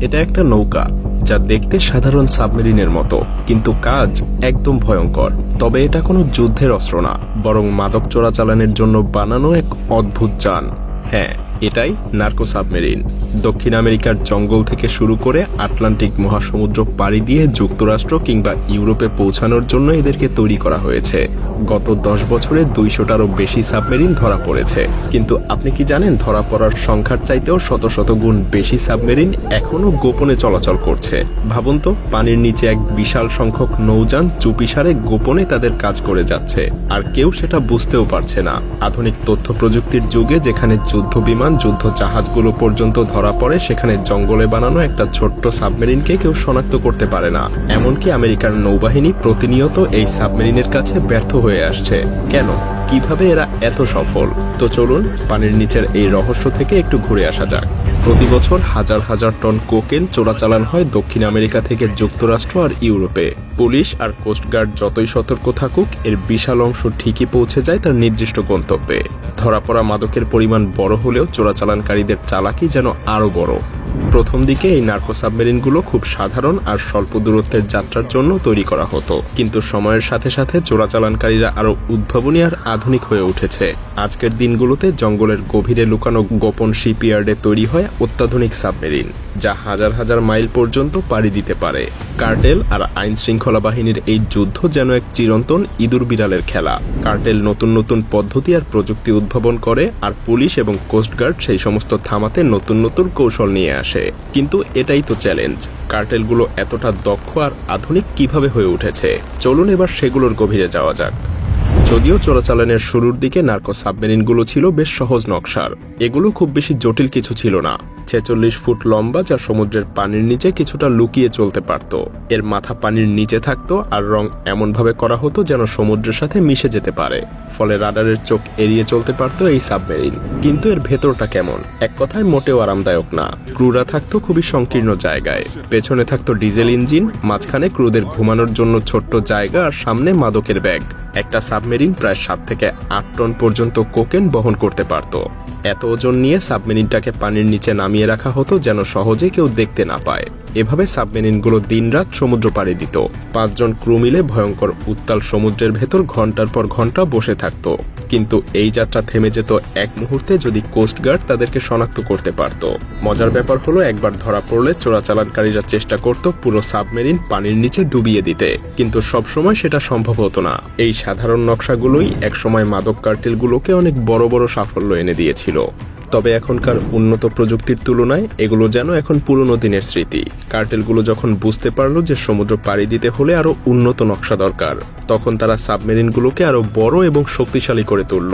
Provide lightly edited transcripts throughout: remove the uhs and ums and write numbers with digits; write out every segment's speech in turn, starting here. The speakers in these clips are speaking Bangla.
এটা একটা নৌকা যা দেখতে সাধারণ সাবমেরিনের মতো, কিন্তু কাজ একদম ভয়ঙ্কর। তবে এটা কোনো যুদ্ধের অস্ত্র না, বরং মাদক চোরাচালানের জন্য বানানো এক অদ্ভুত যান। হ্যাঁ, এটাই নার্কো সাবমেরিন। দক্ষিণ আমেরিকার জঙ্গল থেকে শুরু করে আটলান্টিক মহাসমুদ্র পাড়ি দিয়ে যুক্তরাষ্ট্র কিংবা ইউরোপে পৌঁছানোর জন্য এদেরকে তৈরি করা হয়েছে। গত 10 বছরে 200টারও বেশি সাবমেরিন ধরা পড়েছে। কিন্তু আপনি কি জানেন, ধরা পড়ার সংখ্যার চাইতেও শত শত গুণ বেশি সাবমেরিন এখনও গোপনে চলাচল করছে। ভাবুন তো, পানির নিচে এক বিশাল সংখ্যক নৌযান চুপিসারে গোপনে তাদের কাজ করে যাচ্ছে, আর কেউ সেটা বুঝতেও পারছে না। আধুনিক তথ্য প্রযুক্তির যুগে যেখানে যুদ্ধ বিমান, যুদ্ধ জাহাজগুলো পর্যন্ত ধরা পড়ে, সেখানে জঙ্গলে বানানো একটা ছোট্ট সাবমেরিনকে কেউ শনাক্ত করতে পারে না। এমনকি আমেরিকার নৌবাহিনী প্রতিনিয়ত এই সাবমেরিনের কাছে ব্যর্থ হয়ে আসছে। কেন? কিভাবে এরা এত সফল? তো চলুন পানির নিচের এই রহস্য থেকে একটু ঘুরে আসা যাক। প্রতি বছর হাজার হাজার টন কোকেন চোরাচালান হয় দক্ষিণ আমেরিকা থেকে যুক্তরাষ্ট্র আর ইউরোপে। পুলিশ আর কোস্টগার্ড যতই সতর্ক থাকুক, এর বিশাল অংশ ঠিকই পৌঁছে যায় তার নির্দিষ্ট গন্তব্যে। ধরা পড়া মাদকের পরিমাণ বড় হলেও চোরাচালানকারীদের চালাকি যেন আরও বড়। প্রথম দিকে এই নার্কো সাবমেরিনগুলো খুব সাধারণ আর স্বল্প দূরত্বের যাত্রার জন্য তৈরি করা হতো, কিন্তু সময়ের সাথে সাথে চোরাচালানকারীরা আরও উদ্ভাবনী আর আধুনিক হয়ে উঠেছে। আজকের দিনগুলোতে জঙ্গলের গভীরে লুকানো গোপন শিপইয়ার্ডে তৈরি হয় অত্যাধুনিক সাবমেরিন, যা হাজার হাজার মাইল পর্যন্ত পাড়ি দিতে পারে। কার্টেল আর আইন শৃঙ্খলা বাহিনীর এই যুদ্ধ যেন এক চিরন্তন ইঁদুর বিড়ালের খেলা। কার্টেল নতুন নতুন পদ্ধতি আর প্রযুক্তি উদ্ভাবন করে, আর পুলিশ এবং কোস্টগার্ড সেই সমস্ত থামাতে নতুন নতুন কৌশল নিয়ে আসে। কিন্তু এটাই তো চ্যালেঞ্জ, কার্টেলগুলো এতটা দক্ষ আর আধুনিক কিভাবে হয়ে উঠেছে। চলুন এবার সেগুলোর গভীরে যাওয়া যাক। যদিও চোরাচালানের শুরুর দিকে নার্কো সাবমেরিনগুলো ছিল বেশ সহজ নকশার। এগুলো খুব বেশি জটিল কিছু ছিল না। 46 ফুট লম্বা, যা সমুদ্রের পানির নিচে কিছুটা লুকিয়ে চলতে পারত। এর মাথা পানির নিচে থাকতো, আর রং এমনভাবে করা হতো যেন সমুদ্রের সাথে মিশে যেতে পারে, ফলে রাডারের চোখ এড়িয়ে চলতে পারত এই সাবমেরিন। কিন্তু এর ভেতরটা কেমন? এক কথায় মোটেও আরামদায়ক না। ক্রুরা থাকতো খুবই সংকীর্ণ জায়গায়। পেছনে থাকতো ডিজেল ইঞ্জিন, মাঝখানে ক্রুদের ঘুমানোর জন্য ছোট্ট জায়গা, আর সামনে মাদকের ব্যাগ। একটা সাবমেরিন প্রায় 7 থেকে 8 টন পর্যন্ত কোকেন বহন করতে পারত। এত ওজন নিয়ে সাবমেরিনটাকে পানির নিচে নামিয়ে রাখা হতো যেন সহজে কেউ দেখতে না পায়। এভাবে সাবমেরিনগুলো দিনরাত সমুদ্র পাড়ি দিত। 5 জন ক্রু মিলে ভয়ঙ্কর উত্তাল সমুদ্রের ভেতর ঘন্টার পর ঘন্টা বসে থাকত। কিন্তু এই যাত্রা থেমে যেত এক মুহূর্তে যদি কোস্টগার্ড তাদেরকে শনাক্ত করতে পারত। মজার ব্যাপার হলো, একবার ধরা পড়লে চোরাচালানকারীরা চেষ্টা করত পুরো সাবমেরিন পানির নিচে ডুবিয়ে দিতে, কিন্তু সবসময় সেটা সম্ভব হতো না। এই সাধারণ নকশাগুলোই একসময় মাদক কার্টেলগুলোকে অনেক বড় বড় সাফল্য এনে দিয়েছিল। তবে এখনকার উন্নত প্রযুক্তির তুলনায় এগুলো যেন এখন পুরনো দিনের স্মৃতি। কার্টেলগুলো যখন বুঝতে পারলো যে সমুদ্র পাড়ি দিতে হলে আরো উন্নত নকশা দরকার, তখন তারা সাবমেরিনগুলোকে আরো বড় এবং শক্তিশালী করে তুলল।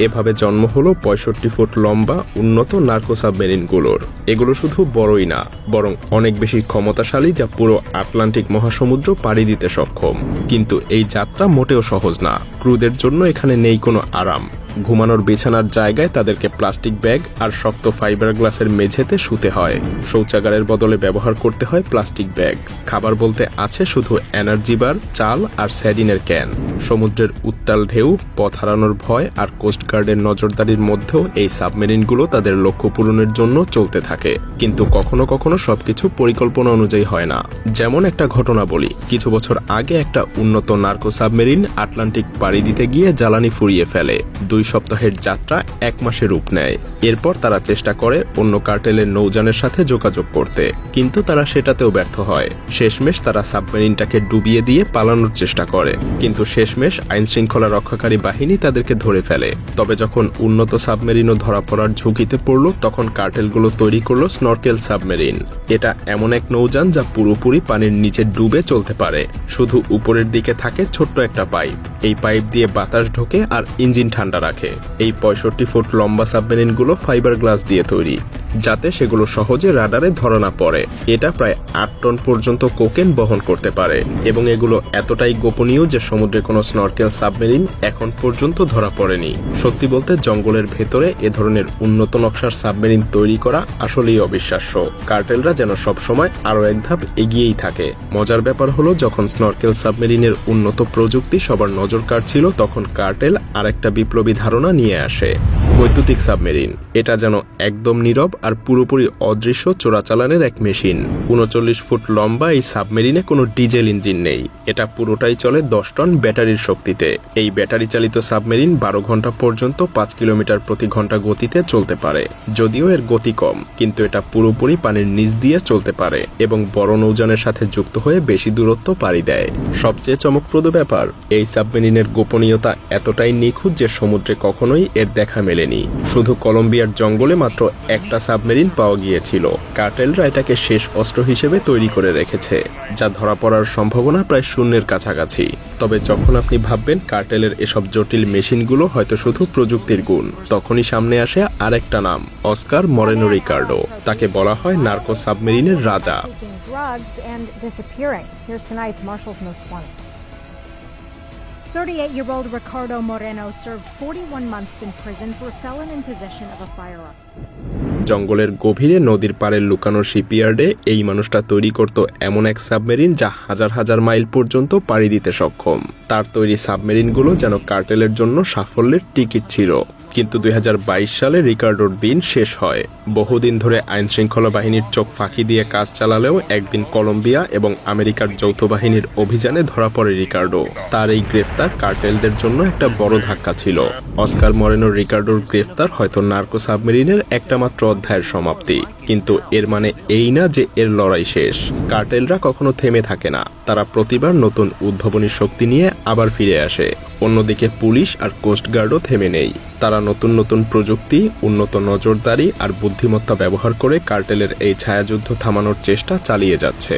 এভাবে জন্ম হলো 65 ফুট লম্বা উন্নত নার্কো সাবমেরিনগুলোর। এগুলো শুধু বড়ই না, বরং অনেক বেশি ক্ষমতাশালী, যা পুরো আটলান্টিক মহাসমুদ্র পাড়ি দিতে সক্ষম। কিন্তু এই যাত্রা মোটেও সহজ না। ক্রুদের জন্য এখানে নেই কোনো আরাম। ঘুমানোর বিছানার জায়গায় তাদেরকে প্লাস্টিক ব্যাগ আর শক্ত ফাইবার গ্লাসের মেঝেতে শুতে হয়। শৌচাগারের বদলে ব্যবহার করতে হয় প্লাস্টিক ব্যাগ। খাবার বলতে আছে শুধু এনার্জি বার, চাল আর স্যাডিনের ক্যান। সমুদ্রের উত্তাল ঢেউ, পথ হারানোর ভয় আর কোস্টগার্ডের নজরদারির মধ্যেও এই সাবমেরিনগুলো তাদের লক্ষ্য পূরণের জন্য চলতে থাকে। কিন্তু কখনো কখনো সবকিছু পরিকল্পনা অনুযায়ী হয় না। যেমন একটা ঘটনা বলি, কিছু বছর আগে একটা উন্নত নার্কো সাবমেরিন আটলান্টিক পাড়ি দিতে গিয়ে জ্বালানি ফুরিয়ে ফেলে। 2 সপ্তাহের যাত্রা 1 মাসে রূপ নেয়। এরপর তারা চেষ্টা করে অন্য কার্টেলের নৌযানের সাথে যোগাযোগ করতে, কিন্তু তারা সেটাতেও ব্যর্থ হয়। শেষমেশ তারা সাবমেরিনটাকে ডুবিয়ে দিয়ে পালানোর চেষ্টা করে, কিন্তু শেষমেশ আইন শৃঙ্খলা রক্ষাকারী বাহিনী তাদেরকে ধরে ফেলে। তবে যখন উন্নত সাবমেরিনও ধরা পড়ার ঝুঁকিতে পড়ল, তখন কার্টেলগুলো তৈরি করলো স্নরকেল সাবমেরিন। এটা এমন এক নৌযান যা পুরোপুরি পানির নিচে ডুবে চলতে পারে। শুধু উপরের দিকে থাকে ছোট্ট একটা পাইপ। এই পাইপ দিয়ে বাতাস ঢোকে আর ইঞ্জিন ঠান্ডা রাখে। এই 65 ফুট লম্বা সাবমেরিনগুলো ফাইবার গ্লাস দিয়ে তৈরি, যাতে সেগুলো সহজে রাডারে ধরা না পড়ে। এটা প্রায় 8 টন পর্যন্ত কোকেন বহন করতে পারে, এবং এগুলো এতটাই গোপনীয় যে সমুদ্রে কোনো স্নরকেল সাবমেরিন এখন পর্যন্ত ধরা পড়েনি। সত্যি বলতে জঙ্গলের ভেতরে এ ধরনের উন্নত নকশার সাবমেরিন তৈরি করা আসলেই অবিশ্বাস্য। কার্টেলরা যেন সবসময় আরো এক ধাপ এগিয়েই থাকে। মজার ব্যাপার হলো, যখন স্নরকেল সাবমেরিনের উন্নত প্রযুক্তি সবার নজর কাড়ছিল, তখন কার্টেল আরেকটা বিপ্লবী ধারণা নিয়ে আসে। বৈদ্যুতিক সাবমেরিন, এটা যেন একদম নীরব আর পুরোপুরি অদৃশ্য চোরাচালানের এক মেশিন। ৩৯ ফুট লম্বা এই সাবমেরিনে কোনো ডিজেল ইঞ্জিন নেই, এটা পুরোটাই চলে 10 টন ব্যাটারির শক্তিতে। এই ব্যাটারি চালিত সাবমেরিন 12 ঘন্টা পর্যন্ত 5 কিলোমিটার প্রতি ঘন্টা গতিতে চলতে পারে। যদিও এর গতি কম, কিন্তু এটা পুরোপুরি পানির নিচ দিয়ে চলতে পারে এবং বড় নৌযানের সাথে যুক্ত হয়ে বেশি দূরত্ব পাড়ি দেয়। সবচেয়ে চমকপ্রদ ব্যাপার, এই সাবমেরিনের গোপনীয়তা এতটাই নিখুঁত যে সমুদ্রে কখনোই এর দেখা মেলেনি। শুধু কলম্বিয়ার জঙ্গলে মাত্র একটা সাবমেরিন পাওয়া গিয়েছিল। কার্টেলরা এটাকে শেষ অস্ত্র হিসেবে তৈরি করে রেখেছে, যা ধরা পড়ার সম্ভাবনা প্রায় শূন্যের কাছাকাছি। তবে যখন আপনি ভাববেন কার্টেলের এসব জটিল মেশিনগুলো হয়তো শুধু প্রযুক্তির গুণ, তখনই সামনে আসে আরেকটা নাম, অস্কার মরেনো রিকার্ডো। তাকে বলা হয় নার্কো সাবমেরিনের রাজা। Drugs and disappearing. Here's tonight's Marshall's Most Wanted. 38-year-old Ricardo Moreno served 41 months in prison for a felon in possession of a firearm. জঙ্গলের গভীরে নদীর পাড়ে লুকানো শিপইয়ার্ডে এই মানুষটা তৈরি করত এমন এক সাবমেরিন যা হাজার হাজার মাইল পর্যন্ত পাড়ি দিতে সক্ষম। তার তৈরি সাবমেরিনগুলো যেন কার্টেলের জন্য সাফল্যের টিকিট ছিল। কিন্তু 2022 সালে রিকার্ডোর দিন শেষ হয়। বহুদিন ধরে আইন শৃঙ্খলা বাহিনীর চোখ ফাঁকি দিয়ে কাজ চালালেও একদিন কলম্বিয়া এবং আমেরিকার যৌথ বাহিনীর অভিযানে ধরা পড়ে রিকার্ডো। তার এই গ্রেফতার কার্টেলদের জন্য একটা বড় ধাক্কা ছিল। অস্কার মরেনো রিকার্ডোর গ্রেফতার হয়তো নার্কো সাবমেরিনের একটা মাত্র অধ্যায়ের সমাপ্তি, কিন্তু এর মানে এই না যে এর লড়াই শেষ। কার্টেলরা কখনো থেমে থাকে না, তারা প্রতিবার নতুন উদ্ভাবনী শক্তি নিয়ে আবার ফিরে আসে। অন্যদিকে পুলিশ আর কোস্টগার্ডও থেমে নেই, তারা নতুন নতুন প্রযুক্তি, উন্নত নজরদারি আর বুদ্ধিমত্তা ব্যবহার করে কার্টেলের এই ছায়াযুদ্ধ থামানোর চেষ্টা চালিয়ে যাচ্ছে।